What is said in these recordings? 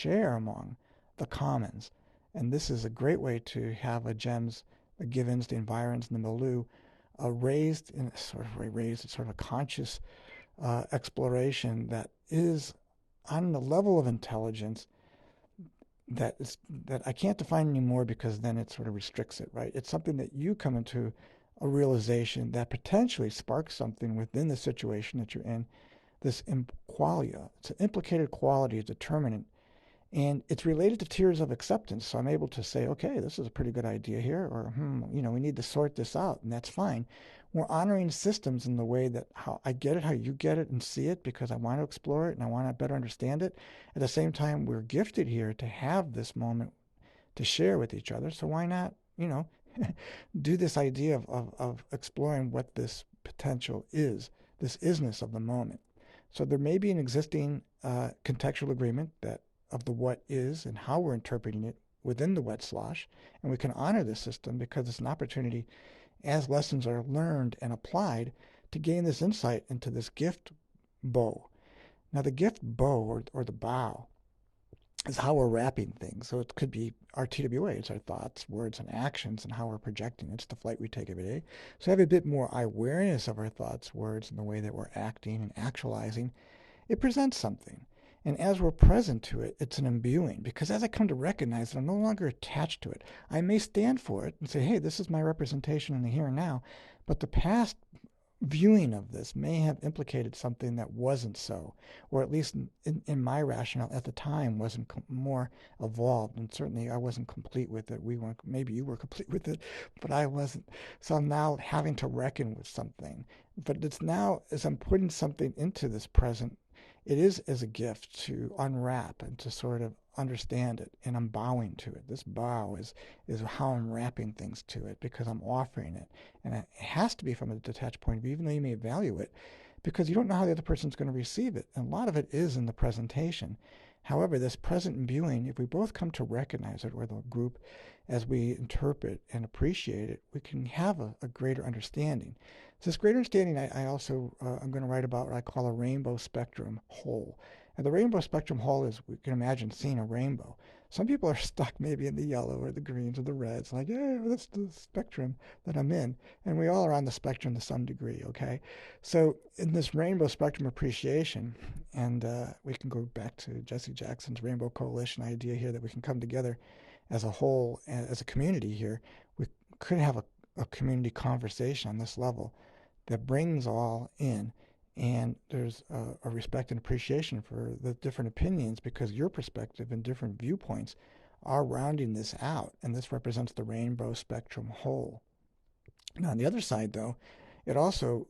share among the commons. And this is a great way to have a gems, the givens, the environs, and the milieu raised in it's sort of a conscious exploration that is on the level of intelligence that I can't define anymore because then it sort of restricts it, right? It's something that you come into a realization that potentially sparks something within the situation that you're in. This qualia, it's an implicated quality, a determinant, and it's related to tiers of acceptance. So I'm able to say, okay, this is a pretty good idea here, or we need to sort this out, and that's fine. We're honoring systems in the way that how I get it, how you get it and see it, because I want to explore it and I want to better understand it. At the same time, we're gifted here to have this moment to share with each other. So why not, do this idea of exploring what this potential is, this isness of the moment. So there may be an existing contextual agreement that of the what is and how we're interpreting it within the WeltSchloss, and we can honor this system because it's an opportunity as lessons are learned and applied to gain this insight into this gift bow. Now the gift bow or the bow is how we're wrapping things. So it could be our TWA, it's our thoughts, words, and actions, and how we're projecting. It's the flight we take every day. So have a bit more awareness of our thoughts, words, and the way that we're acting and actualizing. It presents something. And as we're present to it, it's an imbuing. Because as I come to recognize it, I'm no longer attached to it. I may stand for it and say, hey, this is my representation in the here and now. But the past viewing of this may have implicated something that wasn't so, or at least in my rationale at the time wasn't more evolved, and certainly I wasn't complete with it. We weren't, maybe you were complete with it, but I wasn't. So I'm now having to reckon with something. But it's now, as I'm putting something into this present, it is as a gift to unwrap and to sort of understand it, and I'm bowing to it. This bow is how I'm wrapping things to it because I'm offering it. And it has to be from a detached point of view, even though you may value it, because you don't know how the other person's going to receive it. And a lot of it is in the presentation. However, this present imbuing, if we both come to recognize it, or the group, as we interpret and appreciate it, we can have a greater understanding. So this greater understanding, I also, I'm going to write about what I call a rainbow spectrum whole. And the rainbow spectrum whole is, we can imagine seeing a rainbow. Some people are stuck maybe in the yellow or the greens or the reds, like, yeah, that's the spectrum that I'm in. And we all are on the spectrum to some degree, okay? So in this rainbow spectrum appreciation, and we can go back to Jesse Jackson's Rainbow Coalition idea here that we can come together as a whole, as a community here. We could have a community conversation on this level that brings all in. And there's a respect and appreciation for the different opinions because your perspective and different viewpoints are rounding this out. And this represents the rainbow spectrum whole. Now, on the other side, though, it also,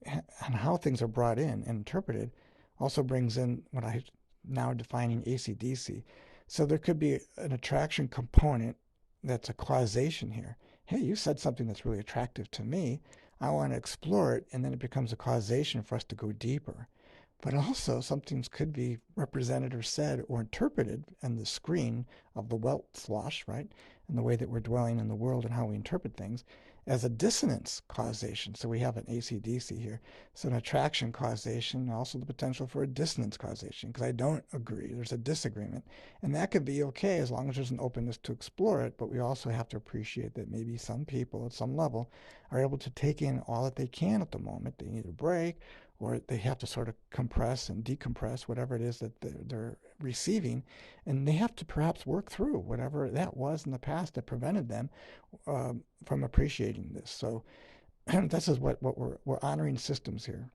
on how things are brought in and interpreted, also brings in what I now defining ACDC. So there could be an attraction component that's a causation here. Hey, you said something that's really attractive to me. I want to explore it, and then it becomes a causation for us to go deeper. But also, some things could be represented or said or interpreted on the screen of the WeltSchloss, right? And the way that we're dwelling in the world and how we interpret things as a dissonance causation. So we have an ACDC here. So an attraction causation, also the potential for a dissonance causation, because I don't agree. There's a disagreement. And that could be okay as long as there's an openness to explore it. But we also have to appreciate that maybe some people at some level are able to take in all that they can at the moment. They need a break, or they have to sort of compress and decompress whatever it is that they're receiving, and they have to perhaps work through whatever that was in the past that prevented them from appreciating this. So this is what we're honoring systems here.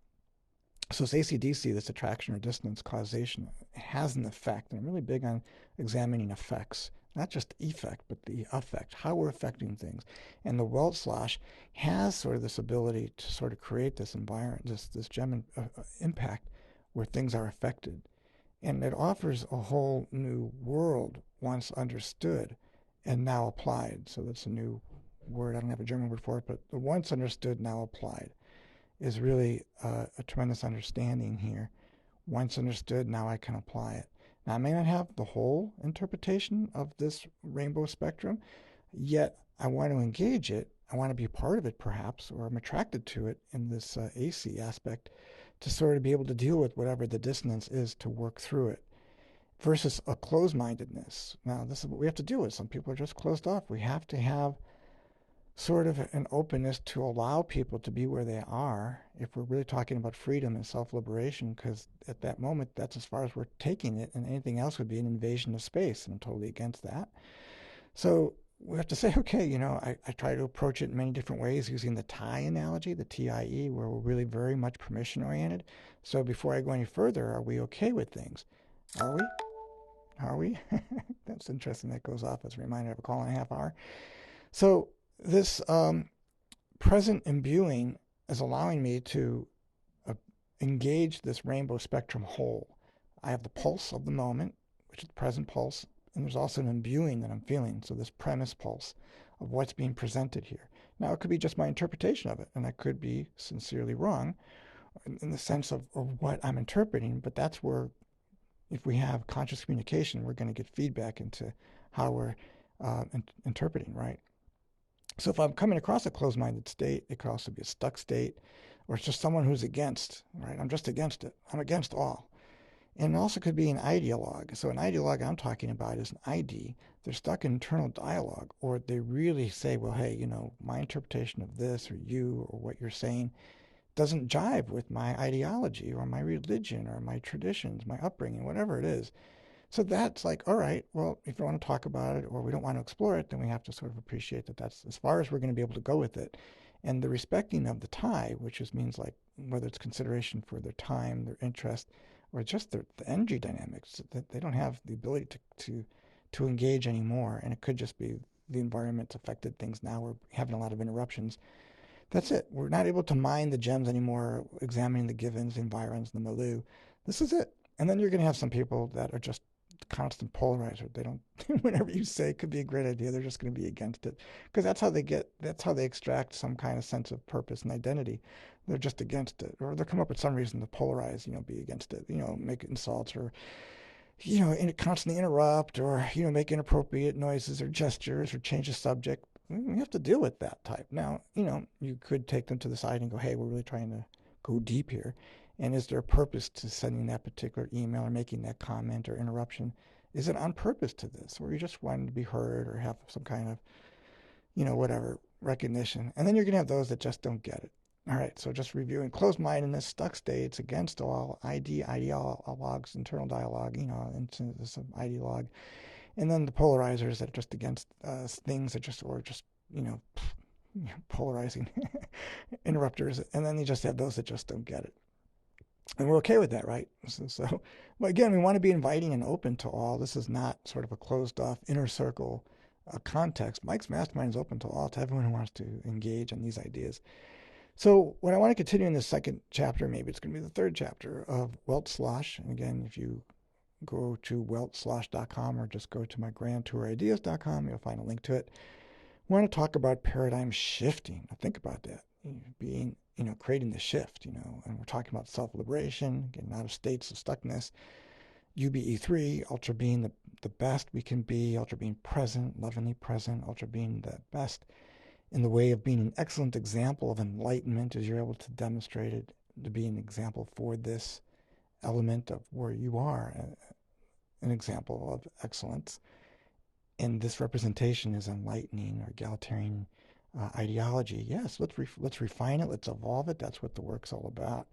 So it's ACDC, this attraction or dissonance causation, has an effect, and I'm really big on examining effects. Not just effect, but the effect, how we're affecting things. And the WeltSchloss has sort of this ability to sort of create this environment, this gem impact where things are affected. And it offers a whole new world once understood and now applied. So that's a new word. I don't have a German word for it, but the once understood, now applied is really a tremendous understanding here. Once understood, now I can apply it. Now, I may not have the whole interpretation of this rainbow spectrum, yet I want to engage it. I want to be part of it, perhaps, or I'm attracted to it in this AC aspect to sort of be able to deal with whatever the dissonance is to work through it. versus a closed-mindedness. Now, this is what we have to deal with. Some people are just closed off. We have to have sort of an openness to allow people to be where they are if we're really talking about freedom and self-liberation, because at that moment, that's as far as we're taking it, and anything else would be an invasion of space, and I'm totally against that. So we have to say, okay, I try to approach it in many different ways using the tie analogy, the TIE, where we're really very much permission oriented. So before I go any further, are we okay with things? Are we? Are we? That's interesting. That goes off as a reminder of a call in a half hour. So this present imbuing is allowing me to uh, engage this rainbow spectrum whole. I have the pulse of the moment, which is the present pulse, and there's also an imbuing that I'm feeling. So this premise pulse of what's being presented here. Now, it could be just my interpretation of it, and I could be sincerely wrong in the sense of what I'm interpreting, but that's where, if we have conscious communication, we're going to get feedback into how we're interpreting, right? So if I'm coming across a closed-minded state, it could also be a stuck state, or it's just someone who's against, right? I'm just against it. I'm against all. And it also could be an ideologue. So an ideologue I'm talking about is an ID. They're stuck in internal dialogue, or they really say, well, hey, my interpretation of this or you or what you're saying doesn't jive with my ideology or my religion or my traditions, my upbringing, whatever it is. So that's like, all right, well, if you want to talk about it or we don't want to explore it, then we have to sort of appreciate that that's as far as we're going to be able to go with it. And the respecting of the tie, which just means like whether it's consideration for their time, their interest, or just the energy dynamics, that they don't have the ability to engage anymore. And it could just be the environment's affected things now. We're having a lot of interruptions. That's it. We're not able to mine the gems anymore, examining the givens, the environs, the Milleu. This is it. And then you're going to have some people that are just constant polarizer. They don't, whatever you say could be a great idea. They're just going to be against it because that's how they extract some kind of sense of purpose and identity. They're just against it, or they'll come up with some reason to polarize, be against it, make insults or, constantly interrupt or, make inappropriate noises or gestures or change the subject. We have to deal with that type. Now, you could take them to the side and go, hey, we're really trying to go deep here. And is there a purpose to sending that particular email or making that comment or interruption? Is it on purpose to this? Or you just wanting to be heard or have some kind of, whatever, recognition? And then you're going to have those that just don't get it. All right, so just reviewing closed-mindedness, stuck states, against all, ideologues, internal dialogue, into some ideologue. And then the polarizers that are just against things that just, or just, polarizing interrupters. And then you just have those that just don't get it. And we're okay with that, right? But again, we want to be inviting and open to all. This is not sort of a closed off inner circle context. Mike's Mastermind is open to all, to everyone who wants to engage in these ideas. So what I want to continue in this second chapter, maybe it's going to be the third chapter of WeltSchloss. And again, if you go to WeltSchloss.com or just go to my grandtourideas.com, you'll find a link to it. I want to talk about paradigm shifting. Now think about that. Being, creating the shift, and we're talking about self-liberation, getting out of states of stuckness, UBE3, ultra being the best we can be, ultra being present, lovingly present, ultra being the best in the way of being an excellent example of enlightenment as you're able to demonstrate it, to be an example for this element of where you are, an example of excellence. And this representation is enlightening or egalitarian ideology. Yes, let's refine it, let's evolve it. That's what the work's all about.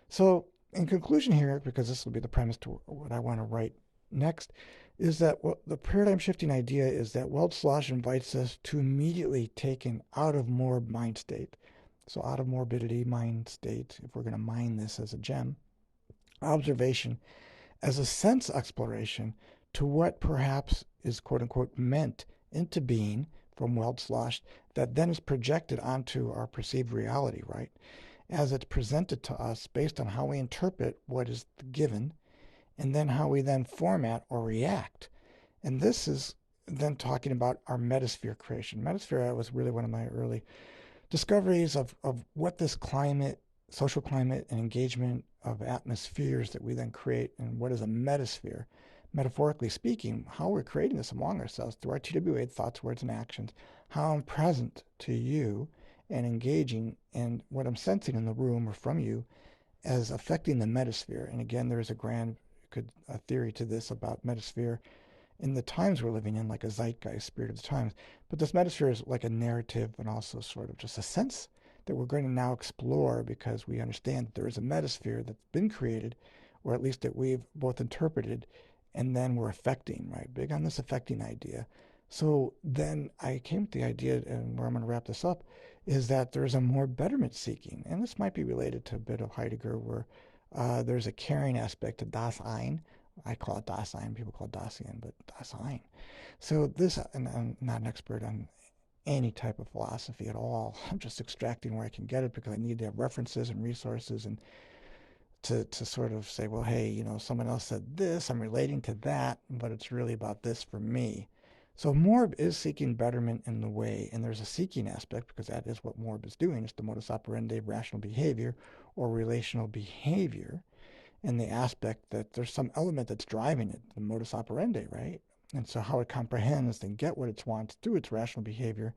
So in conclusion here, because this will be the premise to what I want to write next, is that the paradigm shifting idea is that WeltSchloss invites us to immediately take an out of morb mind state. So out of morbidity mind state, if we're going to mine this as a gem, observation as a sense exploration to what perhaps is quote unquote meant into being from WeltSchloss that then is projected onto our perceived reality, right? As it's presented to us based on how we interpret what is given and then how we then format or react. And this is then talking about our metasphere creation. Metasphere was really one of my early discoveries of what this climate, social climate, and engagement of atmospheres that we then create, and what is a metasphere. Metaphorically speaking, how we're creating this among ourselves through our TWA, thoughts, words, and actions, how I'm present to you and engaging, and what I'm sensing in the room or from you as affecting the metasphere. And again, there is a grand a theory to this about metasphere in the times we're living in, like a zeitgeist, spirit of the times. But this metasphere is like a narrative and also sort of just a sense that we're going to now explore because we understand that there is a metasphere that's been created, or at least that we've both interpreted and then we're affecting, right? Big on this affecting idea. So then I came to the idea, and where I'm going to wrap this up, is that there's a more betterment seeking. And this might be related to a bit of Heidegger, where there's a caring aspect to Das Ein. I call it Dasein. People call it Dasein, but Dasein. So this, and I'm not an expert on any type of philosophy at all. I'm just extracting where I can get it because I need to have references and resources and to sort of say, well, hey, someone else said this, I'm relating to that, but it's really about this for me. So Morb is seeking betterment in the way, and there's a seeking aspect because that is what Morb is doing. It's the modus operandi of rational behavior or relational behavior, and the aspect that there's some element that's driving it, the modus operandi, right? And so how it comprehends and get what it wants through its rational behavior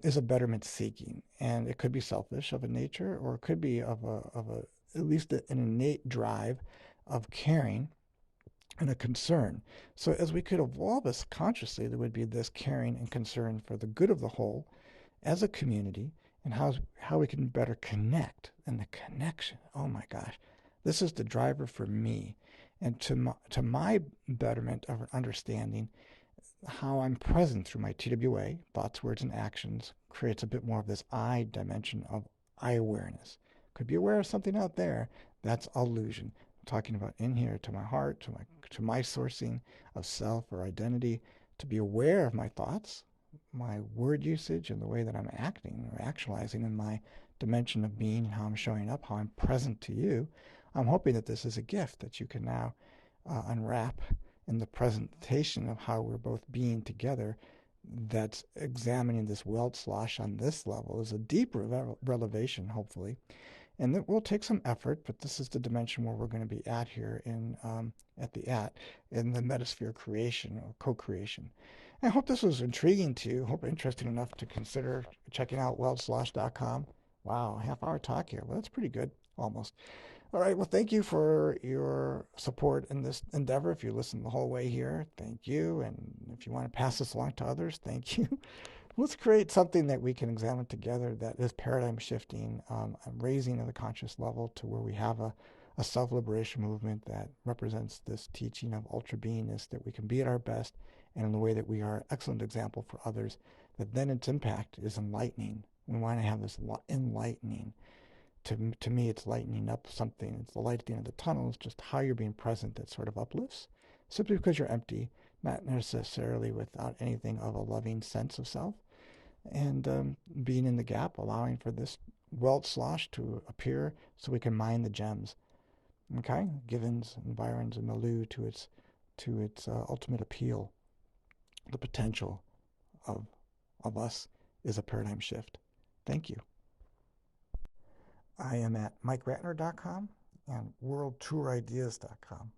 is a betterment seeking. And it could be selfish of a nature, or it could be of a at least an innate drive of caring and a concern. So as we could evolve us consciously, there would be this caring and concern for the good of the whole as a community, and how we can better connect. And the connection, oh my gosh, this is the driver for me. And to my betterment of understanding how I'm present through my TWA, thoughts, words, and actions, creates a bit more of this I dimension of I awareness. Could be aware of something out there. That's illusion. I'm talking about in here to my heart, to my sourcing of self or identity, to be aware of my thoughts, my word usage, and the way that I'm acting or actualizing in my dimension of being, how I'm showing up, how I'm present to you. I'm hoping that this is a gift that you can now unwrap in the presentation of how we're both being together. That's examining this WeltSchloss on this level is a deeper revelation, hopefully. And it will take some effort, but this is the dimension where we're going to be at here in in the metasphere creation or co-creation. I hope this was intriguing to you. Hope interesting enough to consider checking out WeltSchloss.com. Wow, half-hour talk here. Well, that's pretty good, almost. All right. Well, thank you for your support in this endeavor. If you listened the whole way here, thank you. And if you want to pass this along to others, thank you. Let's create something that we can examine together that is paradigm shifting, raising of the conscious level to where we have a self-liberation movement that represents this teaching of ultra beingness, that we can be at our best and in the way that we are an excellent example for others, that then its impact is enlightening. We want to have this enlightening. To me, it's lightening up something. It's the light at the end of the tunnel. It's just how you're being present that sort of uplifts. Simply because you're empty, not necessarily without anything of a loving sense of self. And being in the gap, allowing for this WeltSchloss to appear so we can mine the gems. Okay? Givens, Environs, and Milleu to its ultimate appeal. The potential of us is a paradigm shift. Thank you. I am at MikeRatner.com and WorldTourIdeas.com.